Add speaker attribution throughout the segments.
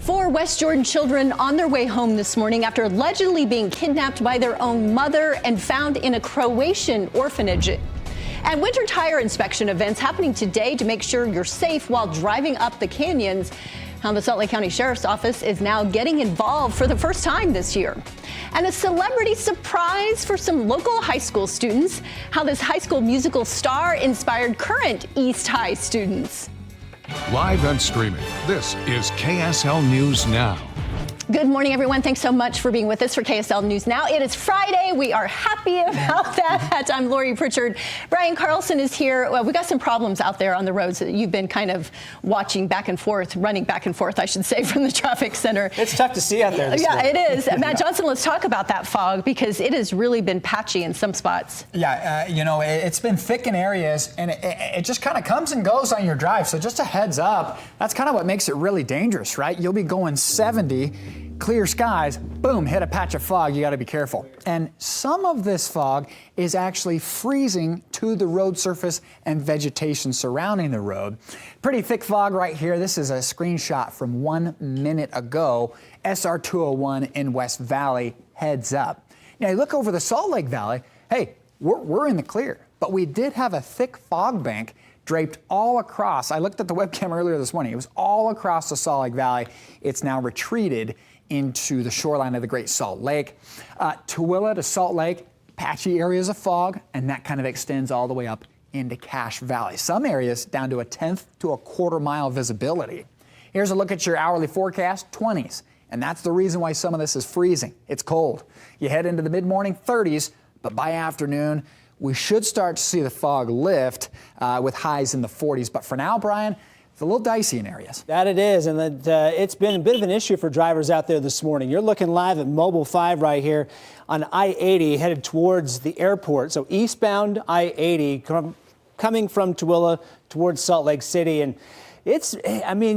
Speaker 1: Four West Jordan children on their way home this morning after allegedly being kidnapped by their own mother and found in a Croatian orphanage. And winter tire inspection events happening today to make sure you're safe while driving up the canyons. How the Salt Lake County Sheriff's Office is now getting involved for the first time this year. And a celebrity surprise for some local high school students. How this High School Musical star inspired current East High students.
Speaker 2: Live and streaming, this is KSL News Now.
Speaker 1: Good morning, everyone. Thanks so much for being with us for KSL News Now. It is Friday. We are happy about that. I'm Lori Pritchard. Brian Carlson is here. Well, we got some problems out there on the roads that you've been kind of watching back and forth, running back and forth, I should say, from the traffic center.
Speaker 3: It's tough to see out there.
Speaker 1: Yeah, it is. Matt Johnson, let's talk about that fog because it has really been patchy in some spots.
Speaker 4: Yeah, it's been thick in areas, and it just kind of comes and goes on your drive. So just a heads up, that's kind of what makes it really dangerous, right? You'll be going 70. Clear skies, boom, hit a patch of fog, you gotta be careful. And some of this fog is actually freezing to the road surface and vegetation surrounding the road. Pretty thick fog right here. This is a screenshot from 1 minute ago. SR 201 in West Valley, heads up. Now you look over the Salt Lake Valley, hey, we're in the clear, but we did have a thick fog bank draped all across. I looked at the webcam earlier this morning. It was all across the Salt Lake Valley. It's now retreated into the shoreline of the Great Salt Lake. Tooele to Salt Lake, patchy areas of fog, and that kind of extends all the way up into Cache Valley. Some areas down to 1/10 to a 1/4 mile visibility. Here's a look at your hourly forecast, 20s. And that's the reason why some of this is freezing. It's cold. You head into the mid-morning 30s, but by afternoon, we should start to see the fog lift with highs in the 40s. But for now, Brian, it's a little dicey in areas.
Speaker 3: That it is, and it's been a bit of an issue for drivers out there this morning. You're looking live at Mobile 5 right here on I-80 headed towards the airport. So eastbound I-80 coming from Tooele towards Salt Lake City. And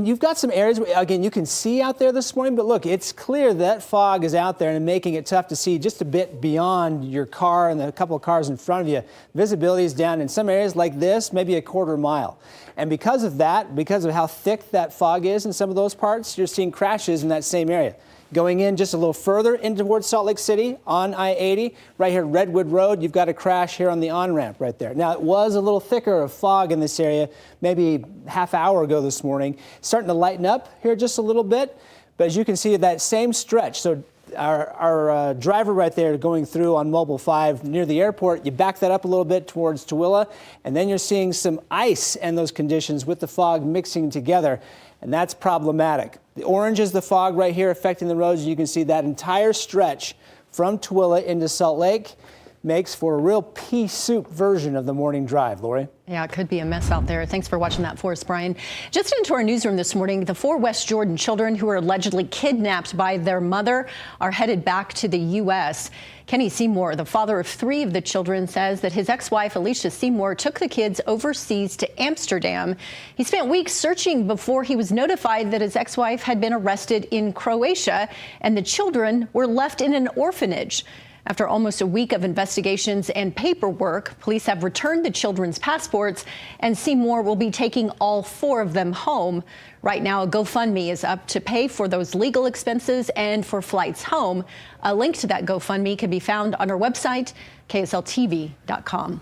Speaker 3: you've got some areas, again, you can see out there this morning, but look, it's clear that fog is out there and making it tough to see just a bit beyond your car and a couple of cars in front of you. Visibility is down in some areas like this, maybe a 1/4 mile. And because of that, because of how thick that fog is in some of those parts, you're seeing crashes in that same area. Going in just a little further in towards Salt Lake City on I-80, right here Redwood Road, you've got a crash here on the on-ramp right there. Now, it was a little thicker of fog in this area, maybe half hour ago this morning. Starting to lighten up here just a little bit, but as you can see, that same stretch. So our driver right there going through on Mobile 5 near the airport, you back that up a little bit towards Tooele, and then you're seeing some ice and those conditions with the fog mixing together, and that's problematic. The orange is the fog right here affecting the roads. You can see that entire stretch from Tooele into Salt Lake makes for a real pea soup version of the morning drive, Lori.
Speaker 1: Yeah, it could be a mess out there. Thanks for watching that for us, Brian. Just into our newsroom this morning, the 4 West Jordan children who were allegedly kidnapped by their mother are headed back to the U.S. Kenny Seymour, the father of 3 of the children, says that his ex-wife, Alicia Seymour, took the kids overseas to Amsterdam. He spent weeks searching before he was notified that his ex-wife had been arrested in Croatia and the children were left in an orphanage. After almost a week of investigations and paperwork, police have returned the children's passports, and Seymour will be taking all 4 of them home. Right now, a GoFundMe is up to pay for those legal expenses and for flights home. A link to that GoFundMe can be found on our website, KSLTV.com.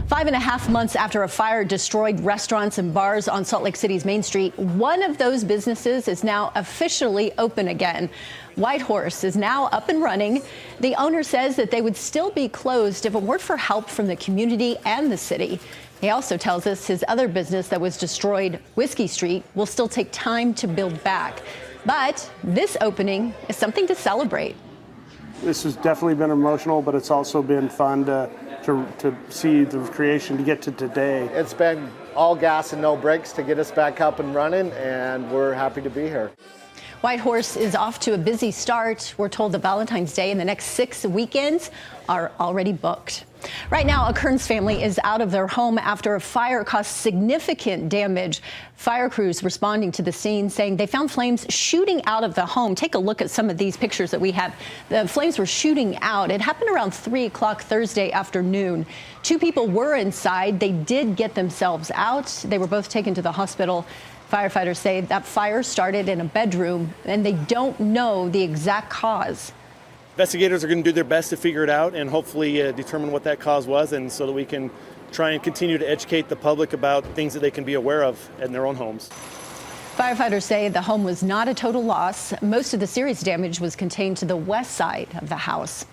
Speaker 1: 5.5 months after a fire destroyed restaurants and bars on Salt Lake City's Main Street, one of those businesses is now officially open again. Whitehorse is now up and running. The owner says that they would still be closed if it weren't for help from the community and the city. He also tells us his other business that was destroyed, Whiskey Street, will still take time to build back. But this opening is something to celebrate.
Speaker 5: This has definitely been emotional, but it's also been fun to see the creation to get to today.
Speaker 6: It's been all gas and no brakes to get us back up and running, and we're happy to be here.
Speaker 1: Whitehorse is off to a busy start. We're told the Valentine's Day and the next 6 weekends are already booked. Right now, a Kearns family is out of their home after a fire caused significant damage. Fire crews responding to the scene saying they found flames shooting out of the home. Take a look at some of these pictures that we have. The flames were shooting out. It happened around 3 o'clock Thursday afternoon. 2 people were inside. They did get themselves out. They were both taken to the hospital. Firefighters say that fire started in a bedroom and they don't know the exact cause.
Speaker 7: Investigators are going to do their best to figure it out and hopefully determine what that cause was, and so that we can try and continue to educate the public about things that they can be aware of in their own homes.
Speaker 1: Firefighters say the home was not a total loss. Most of the serious damage was contained to the west side of the house.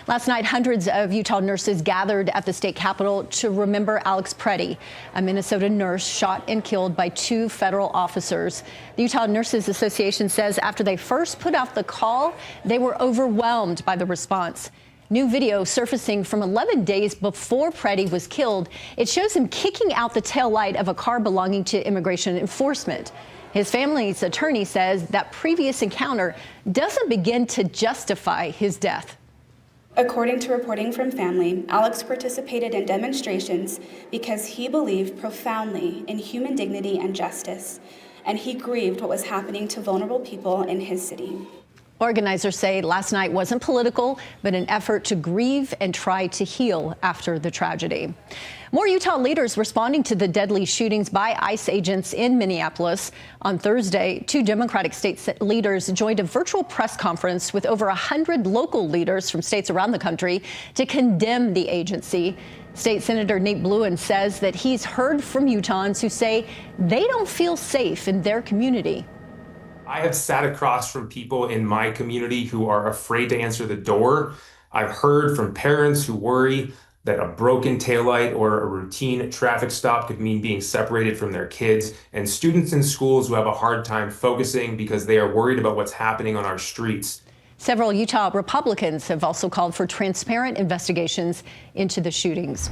Speaker 1: Last night, hundreds of Utah nurses gathered at the state capitol to remember Alex Preddy, a Minnesota nurse shot and killed by 2 federal officers. The Utah Nurses Association says after they first put out the call, they were overwhelmed by the response. New video surfacing from 11 days before Preddy was killed. It shows him kicking out the taillight of a car belonging to immigration enforcement. His family's attorney says that previous encounter doesn't begin to justify his death.
Speaker 8: According to reporting from family, Alex participated in demonstrations because he believed profoundly in human dignity and justice, and he grieved what was happening to vulnerable people in his city.
Speaker 1: Organizers say last night wasn't political, but an effort to grieve and try to heal after the tragedy. More Utah leaders responding to the deadly shootings by ICE agents in Minneapolis. On Thursday, 2 Democratic state leaders joined a virtual press conference with over 100 local leaders from states around the country to condemn the agency. State Senator Nate Bluin says that he's heard from Utahns who say they don't feel safe in their community.
Speaker 9: I have sat across from people in my community who are afraid to answer the door. I've heard from parents who worry that a broken taillight or a routine traffic stop could mean being separated from their kids, and students in schools who have a hard time focusing because they are worried about what's happening on our streets.
Speaker 1: Several Utah Republicans have also called for transparent investigations into the shootings.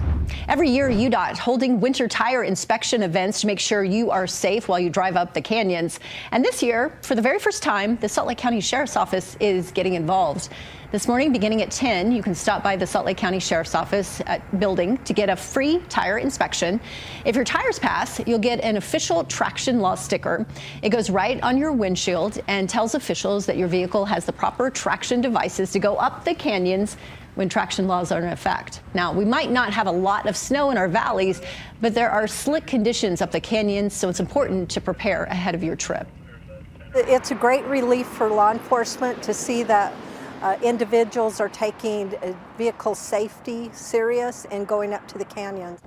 Speaker 1: Every year, UDOT holding winter tire inspection events to make sure you are safe while you drive up the canyons. And this year, for the very first time, the Salt Lake County Sheriff's Office is getting involved. This morning, beginning at 10, you can stop by the Salt Lake County Sheriff's Office building to get a free tire inspection. If your tires pass, you'll get an official traction law sticker. It goes right on your windshield and tells officials that your vehicle has the proper traction devices to go up the canyons when traction laws are in effect. Now, we might not have a lot of snow in our valleys, but there are slick conditions up the canyons, so it's important to prepare ahead of your trip.
Speaker 10: It's a great relief for law enforcement to see that individuals are taking vehicle safety serious and going up to the canyons.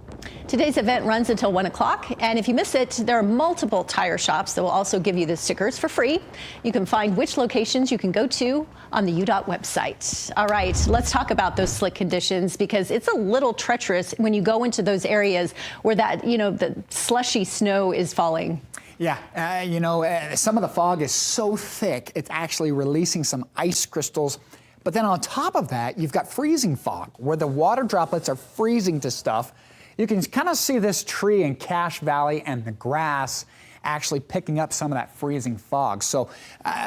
Speaker 1: Today's event runs until 1 o'clock, and if you miss it, there are multiple tire shops that will also give you the stickers for free. You can find which locations you can go to on the UDOT website. All right, let's talk about those slick conditions, because it's a little treacherous when you go into those areas where that, the slushy snow is falling.
Speaker 4: Yeah, some of the fog is so thick, it's actually releasing some ice crystals. But then on top of that, you've got freezing fog, where the water droplets are freezing to stuff. You can kind of see this tree in Cache Valley and the grass actually picking up some of that freezing fog. So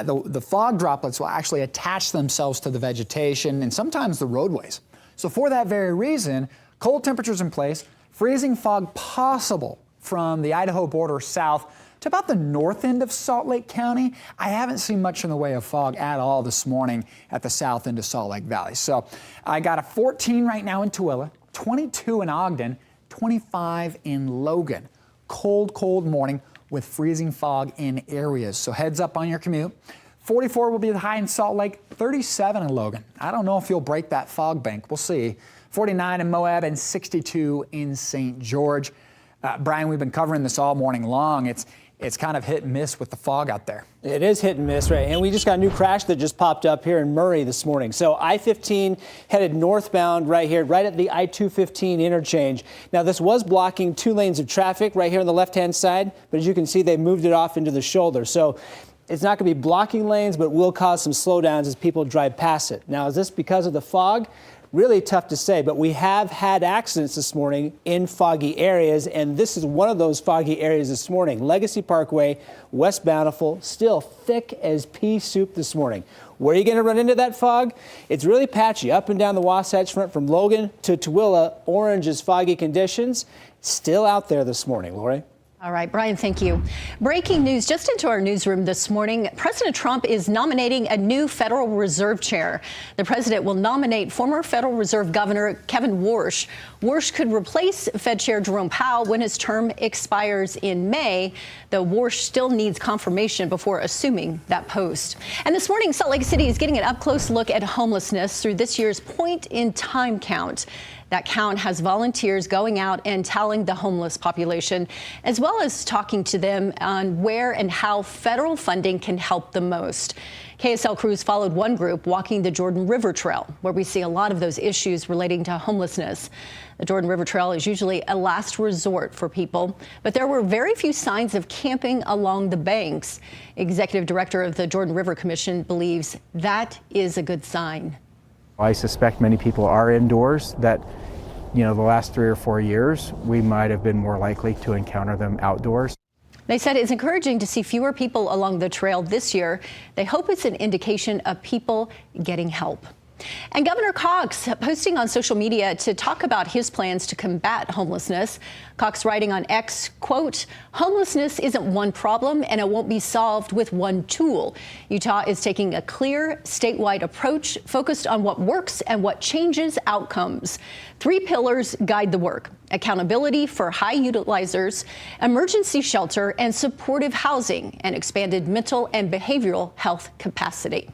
Speaker 4: the fog droplets will actually attach themselves to the vegetation and sometimes the roadways. So for that very reason, cold temperatures in place, freezing fog possible from the Idaho border south to about the north end of Salt Lake County. I haven't seen much in the way of fog at all this morning at the south end of Salt Lake Valley. So I got a 14 right now in Tooele, 22 in Ogden, 25 in Logan. Cold, cold morning with freezing fog in areas. So heads up on your commute. 44 will be the high in Salt Lake, 37 in Logan. I don't know if you'll break that fog bank. We'll see. 49 in Moab and 62 in St. George. Brian, we've been covering this all morning long. It's kind of hit and miss with the fog out there.
Speaker 3: It is hit and miss, right? And we just got a new crash that just popped up here in Murray this morning. So I-15 headed northbound right here, right at the I-215 interchange. Now, this was blocking 2 lanes of traffic right here on the left-hand side, but as you can see, they moved it off into the shoulder. So it's not going to be blocking lanes, but will cause some slowdowns as people drive past it. Now, is this because of the fog? Really tough to say, but we have had accidents this morning in foggy areas, and this is one of those foggy areas this morning. Legacy Parkway, West Bountiful, still thick as pea soup this morning. Where are you going to run into that fog? It's really patchy up and down the Wasatch Front from Logan to Tooele. Orange is foggy conditions. Still out there this morning, Lori.
Speaker 1: All right, Brian, thank you. Breaking news just into our newsroom this morning. President Trump is nominating a new Federal Reserve chair. The president will nominate former Federal Reserve Governor Kevin Warsh. Warsh could replace Fed Chair Jerome Powell when his term expires in May, though Warsh still needs confirmation before assuming that post. And this morning, Salt Lake City is getting an up-close look at homelessness through this year's point-in-time count. That count has volunteers going out and tallying the homeless population, as well as talking to them on where and how federal funding can help the most. KSL crews followed one group walking the Jordan River Trail, where we see a lot of those issues relating to homelessness. The Jordan River Trail is usually a last resort for people, but there were very few signs of camping along the banks. Executive Director of the Jordan River Commission believes that is a good sign.
Speaker 11: I suspect many people are indoors that, the last 3 or 4 years, we might have been more likely to encounter them outdoors.
Speaker 1: They said it's encouraging to see fewer people along the trail this year. They hope it's an indication of people getting help. And Governor Cox posting on social media to talk about his plans to combat homelessness. Cox writing on X, quote, "Homelessness isn't one problem and it won't be solved with one tool. Utah is taking a clear statewide approach focused on what works and what changes outcomes. 3 pillars guide the work: accountability for high utilizers, emergency shelter, and supportive housing, and expanded mental and behavioral health capacity."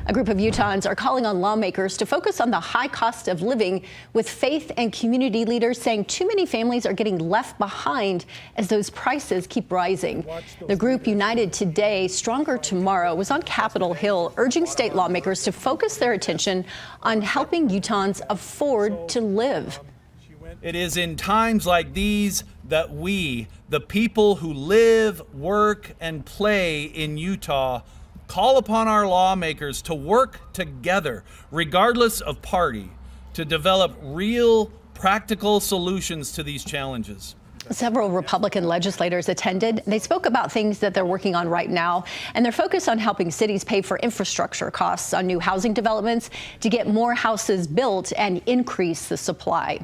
Speaker 1: A group of Utahns are calling on lawmakers to focus on the high cost of living, with faith and community leaders saying too many families are getting left behind as those prices keep rising. The group United Today, Stronger Tomorrow was on Capitol Hill urging state lawmakers to focus their attention on helping Utahns afford to live.
Speaker 12: It is in times like these that we, the people who live, work, and play in Utah, call upon our lawmakers to work together, regardless of party, to develop real, practical solutions to these challenges.
Speaker 1: Several Republican legislators attended. They spoke about things that they're working on right now, and they're focused on helping cities pay for infrastructure costs on new housing developments to get more houses built and increase the supply.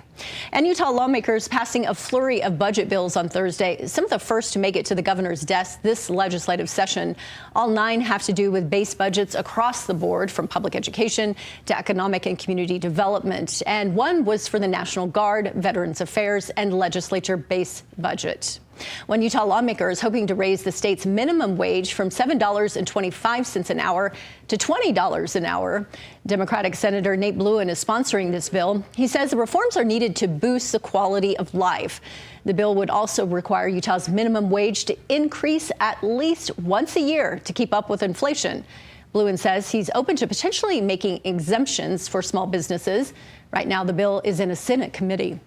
Speaker 1: And Utah lawmakers passing a flurry of budget bills on Thursday, some of the first to make it to the governor's desk this legislative session. All 9 have to do with base budgets across the board, from public education to economic and community development. And one was for the National Guard, Veterans Affairs, and legislature-based budget. One Utah lawmaker is hoping to raise the state's minimum wage from $7.25 an hour to $20 an hour. Democratic Senator Nate Bluin is sponsoring this bill. He says the reforms are needed to boost the quality of life. The bill would also require Utah's minimum wage to increase at least once a year to keep up with inflation. Bluin says he's open to potentially making exemptions for small businesses. Right now, the bill is in a Senate committee.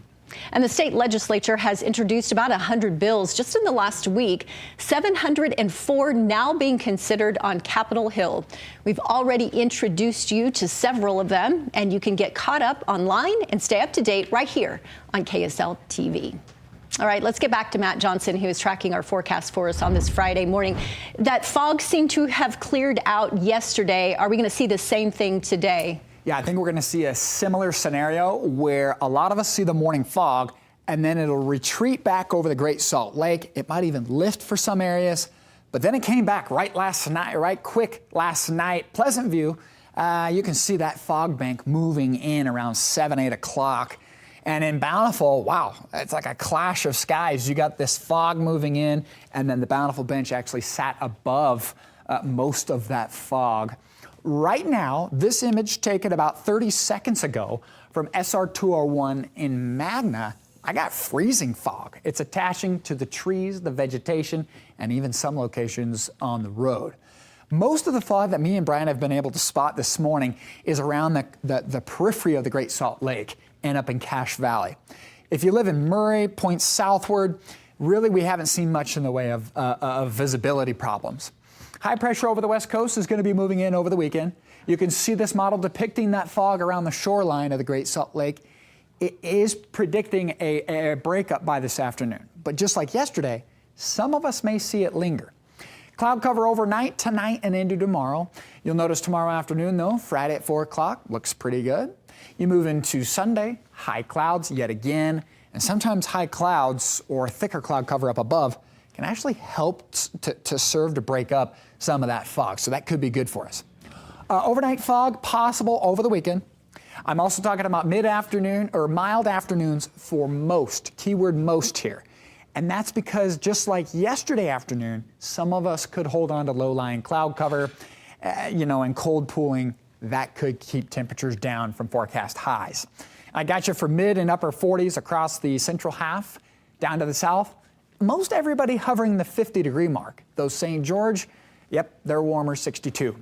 Speaker 1: And the state legislature has introduced about 100 bills just in the last week, 704 now being considered on Capitol Hill. We've already introduced you to several of them, and you can get caught up online and stay up to date right here on KSL TV. All right, let's get back to Matt Johnson, who is tracking our forecast for us on this Friday morning. That fog seemed to have cleared out yesterday. Are we going to see the same thing today?
Speaker 4: Yeah, I think we're going to see a similar scenario where a lot of us see the morning fog and then it'll retreat back over the Great Salt Lake. It might even lift for some areas, but then it came back right quick last night. Pleasant View, you can see that fog bank moving in around 7, 8 o'clock. And in Bountiful, wow, it's like a clash of skies. You got this fog moving in, and then the Bountiful bench actually sat above most of that fog. Right now, this image taken about 30 seconds ago from SR 201 in Magna, I got freezing fog. It's attaching to the trees, the vegetation, and even some locations on the road. Most of the fog that me and Brian have been able to spot this morning is around the periphery of the Great Salt Lake and up in Cache Valley. If you live in Murray, point southward, really we haven't seen much in the way of visibility problems. High pressure over the west coast is going to be moving in over the weekend. You can see this model depicting that fog around the shoreline of the Great Salt Lake. It is predicting a breakup by this afternoon. But just like yesterday, some of us may see it linger. Cloud cover overnight, tonight, and into tomorrow. You'll notice tomorrow afternoon, though, Friday at 4 o'clock, looks pretty good. You move into Sunday, high clouds yet again. And sometimes high clouds or thicker cloud cover up above can actually help to serve to break up some of that fog. So that could be good for us. Overnight fog possible over the weekend. I'm also talking about mid-afternoon or mild afternoons for most, keyword most here. And that's because just like yesterday afternoon, some of us could hold on to low-lying cloud cover, and cold pooling. That could keep temperatures down from forecast highs. I got you for mid and upper 40s across the central half, down to the south. Most everybody hovering the 50-degree mark. Though St. George, yep, they're warmer, 62.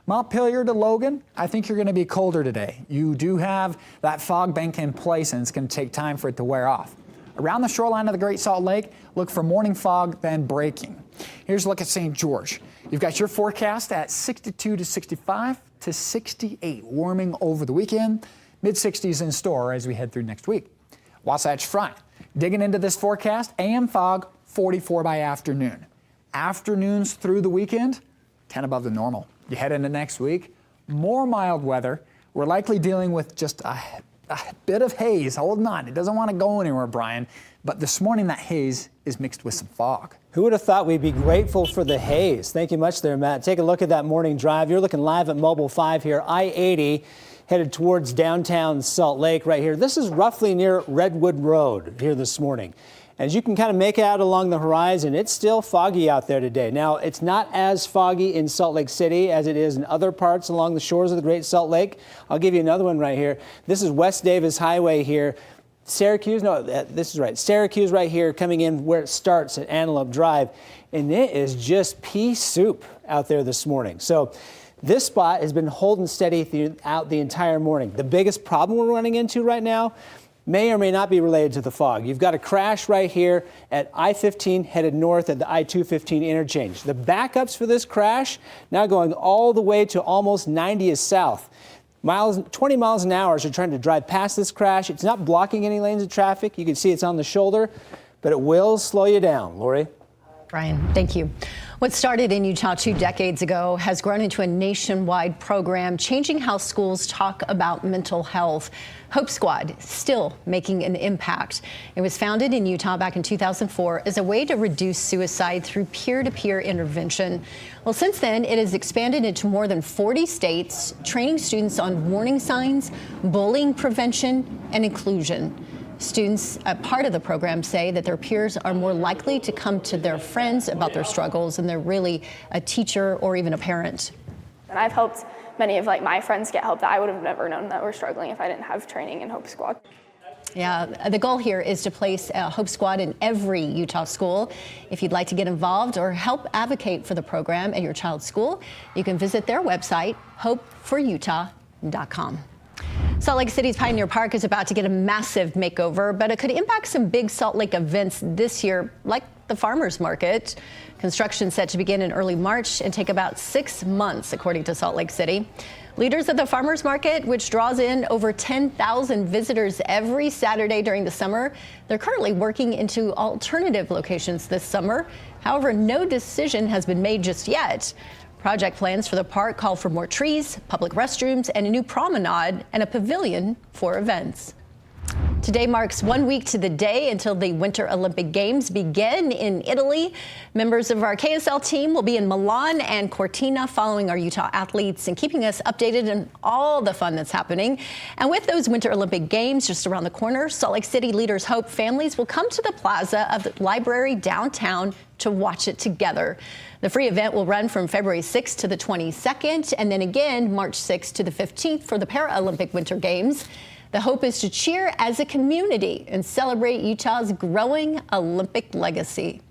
Speaker 4: Montpelier to Logan, I think you're going to be colder today. You do have that fog bank in place, and it's going to take time for it to wear off. Around the shoreline of the Great Salt Lake, look for morning fog, then breaking. Here's a look at St. George. You've got your forecast at 62 to 65 to 68, warming over the weekend. Mid-60s in store as we head through next week. Wasatch Front, digging into this forecast, AM fog, 44 by afternoon. Afternoons through the weekend, 10 above the normal. You head into next week, more mild weather. We're likely dealing with just a bit of haze. Holding on. It doesn't want to go anywhere, Brian. But this morning, that haze is mixed with some fog.
Speaker 3: Who would have thought we'd be grateful for the haze? Thank you much there, Matt. Take a look at that morning drive. You're looking live at Mobile 5 here. I-80 headed towards downtown Salt Lake right here. This is roughly near Redwood Road here this morning. As you can kind of make out along the horizon, it's still foggy out there today. Now, it's not as foggy in Salt Lake City as it is in other parts along the shores of the Great Salt Lake. I'll give you another one right here. This is West Davis Highway here. Syracuse right here coming in where it starts at Antelope Drive. And it is just pea soup out there this morning. So this spot has been holding steady throughout the entire morning. The biggest problem we're running into right now may or may not be related to the fog. You've got a crash right here at I-15 headed north at the I-215 interchange. The backups for this crash now going all the way to almost 90 south. 20 miles an hour as you're trying to drive past this crash. It's not blocking any lanes of traffic. You can see it's on the shoulder, but it will slow you down. Lori?
Speaker 1: Brian, thank you. What started in Utah 2 decades ago has grown into a nationwide program changing how schools talk about mental health. Hope Squad still making an impact. It was founded in Utah back in 2004 as a way to reduce suicide through peer-to-peer intervention. Well, since then, it has expanded into more than 40 states, training students on warning signs, bullying prevention, and inclusion. Students, a part of the program, say that their peers are more likely to come to their friends about their struggles than they're really a teacher or even a parent.
Speaker 13: And I've helped many of my friends get help that I would have never known that were struggling if I didn't have training in Hope Squad.
Speaker 1: Yeah, the goal here is to place a Hope Squad in every Utah school. If you'd like to get involved or help advocate for the program at your child's school, you can visit their website, hopeforutah.com. Salt Lake City's Pioneer Park is about to get a massive makeover, but it could impact some big Salt Lake events this year, like the farmers market. Construction set to begin in early March and take about 6 months, according to Salt Lake City. Leaders of the farmers market, which draws in over 10,000 visitors every Saturday during the summer, they're currently working into alternative locations this summer. However, no decision has been made just yet. Project plans for the park call for more trees, public restrooms, and a new promenade and a pavilion for events. Today marks 1 week to the day until the Winter Olympic Games begin in Italy. Members of our KSL team will be in Milan and Cortina following our Utah athletes and keeping us updated on all the fun that's happening. And with those Winter Olympic Games just around the corner, Salt Lake City leaders hope families will come to the plaza of the library downtown to watch it together. The free event will run from February 6th to the 22nd, and then again March 6th to the 15th for the Paralympic Winter Games. The hope is to cheer as a community and celebrate Utah's growing Olympic legacy.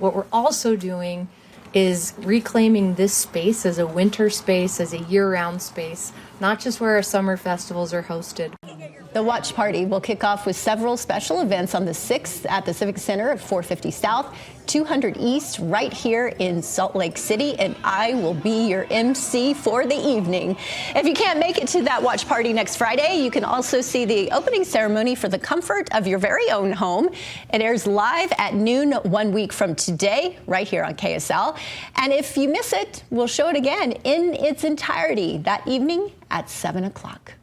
Speaker 14: What we're also doing is reclaiming this space as a winter space, as a year-round space, not just where our summer festivals are hosted.
Speaker 1: The watch party will kick off with several special events on the 6th at the Civic Center at 450 South, 200 East, right here in Salt Lake City, and I will be your MC for the evening. If you can't make it to that watch party next Friday, you can also see the opening ceremony for the comfort of your very own home. It airs live at noon 1 week from today, right here on KSL. And if you miss it, we'll show it again in its entirety that evening at 7 o'clock.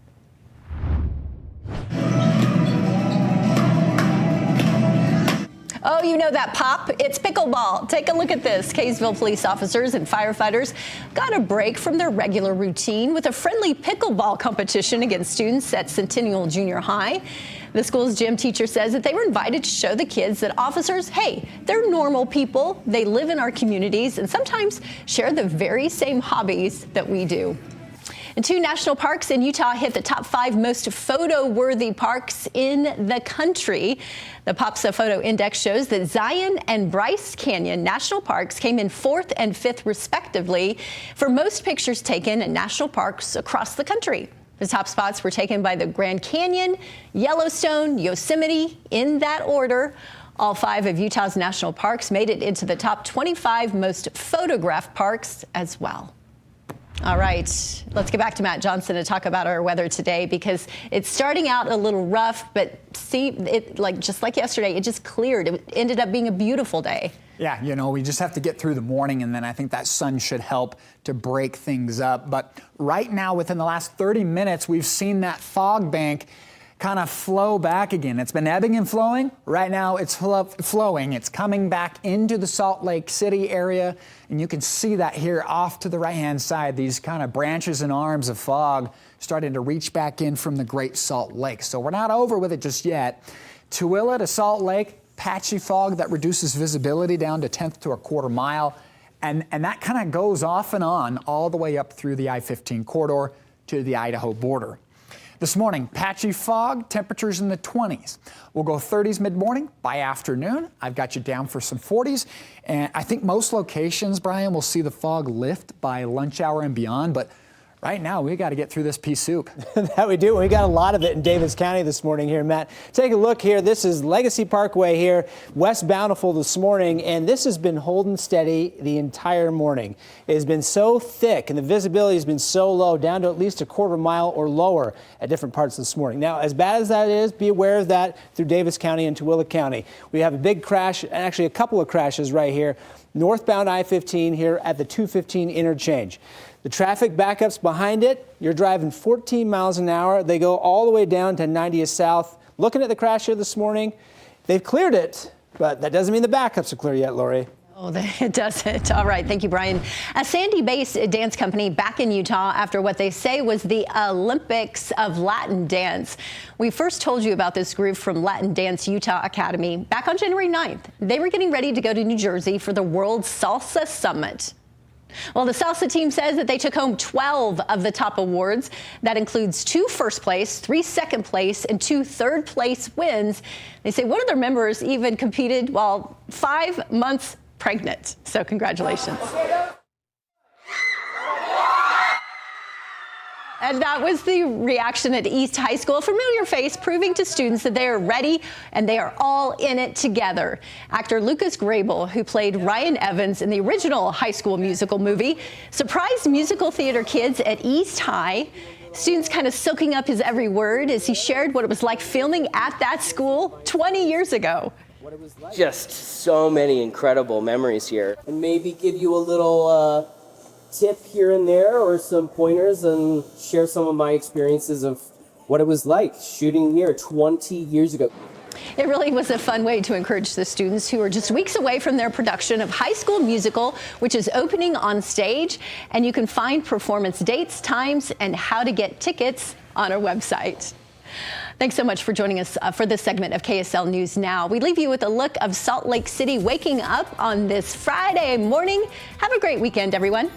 Speaker 1: Oh, you know that pop? It's pickleball. Take a look at this. Kaysville police officers and firefighters got a break from their regular routine with a friendly pickleball competition against students at Centennial Junior High. The school's gym teacher says that they were invited to show the kids that officers, hey, they're normal people. They live in our communities and sometimes share the very same hobbies that we do. And 2 national parks in Utah hit the top 5 most photo-worthy parks in the country. The POPSA Photo Index shows that Zion and Bryce Canyon National Parks came in 4th and 5th respectively for most pictures taken in national parks across the country. The top spots were taken by the Grand Canyon, Yellowstone, Yosemite, in that order. All 5 of Utah's national parks made it into the top 25 most photographed parks as well. All right, let's get back to Matt Johnson to talk about our weather today because it's starting out a little rough, but see, it just like yesterday, it just cleared. It ended up being a beautiful day.
Speaker 4: Yeah, you know, we just have to get through the morning, and then I think that sun should help to break things up. But right now, within the last 30 minutes, we've seen that fog bank kind of flow back again. It's been ebbing and flowing. Right now, it's flowing. It's coming back into the Salt Lake City area, and you can see that here off to the right-hand side, these kind of branches and arms of fog starting to reach back in from the Great Salt Lake. So we're not over with it just yet. Tooele to Salt Lake, patchy fog that reduces visibility down to 1/10 to 1/4 mile, and that kind of goes off and on all the way up through the I-15 corridor to the Idaho border. This morning, patchy fog, temperatures in the 20s. We'll go 30s mid-morning. By afternoon, I've got you down for some 40s. And I think most locations, Brian, will see the fog lift by lunch hour and beyond. But right now, we got to get through this pea soup.
Speaker 3: That we do. We got a lot of it in Davis County this morning here, Matt. Take a look here. This is Legacy Parkway here, West Bountiful this morning, and this has been holding steady the entire morning. It has been so thick, and the visibility has been so low, down to at least 1/4 mile or lower at different parts this morning. Now, as bad as that is, be aware of that through Davis County and Tooele County. We have a big crash, and actually a couple of crashes right here, northbound I-15 here at the 215 interchange. The traffic backups behind it, you're driving 14 miles an hour. They go all the way down to 90th South. Looking at the crash here this morning, they've cleared it, but that doesn't mean the backups are clear yet, Lori.
Speaker 1: Oh, it doesn't. All right. Thank you, Brian. A Sandy-based dance company back in Utah after what they say was the Olympics of Latin dance. We first told you about this group from Latin Dance Utah Academy back on January 9th. They were getting ready to go to New Jersey for the World Salsa Summit. Well, the salsa team says that they took home 12 of the top awards. That includes 2 first place, 3 second place, and 2 third place wins. They say one of their members even competed while 5 months pregnant. So congratulations. And that was the reaction at East High School. A familiar face proving to students that they are ready and they are all in it together. Actor Lucas Grable, who played Ryan Evans in the original High School Musical movie, surprised musical theater kids at East High. Students kind of soaking up his every word as he shared what it was like filming at that school 20 years ago.
Speaker 15: Just so many incredible memories here. And maybe give you a little tip here and there or some pointers and share some of my experiences of what it was like shooting here 20 years ago.
Speaker 1: It really was a fun way to encourage the students who are just weeks away from their production of High School Musical, which is opening on stage. And you can find performance dates, times, and how to get tickets on our website. Thanks so much for joining us for this segment of KSL News Now. We leave you with a look of Salt Lake City waking up on this Friday morning. Have a great weekend, everyone.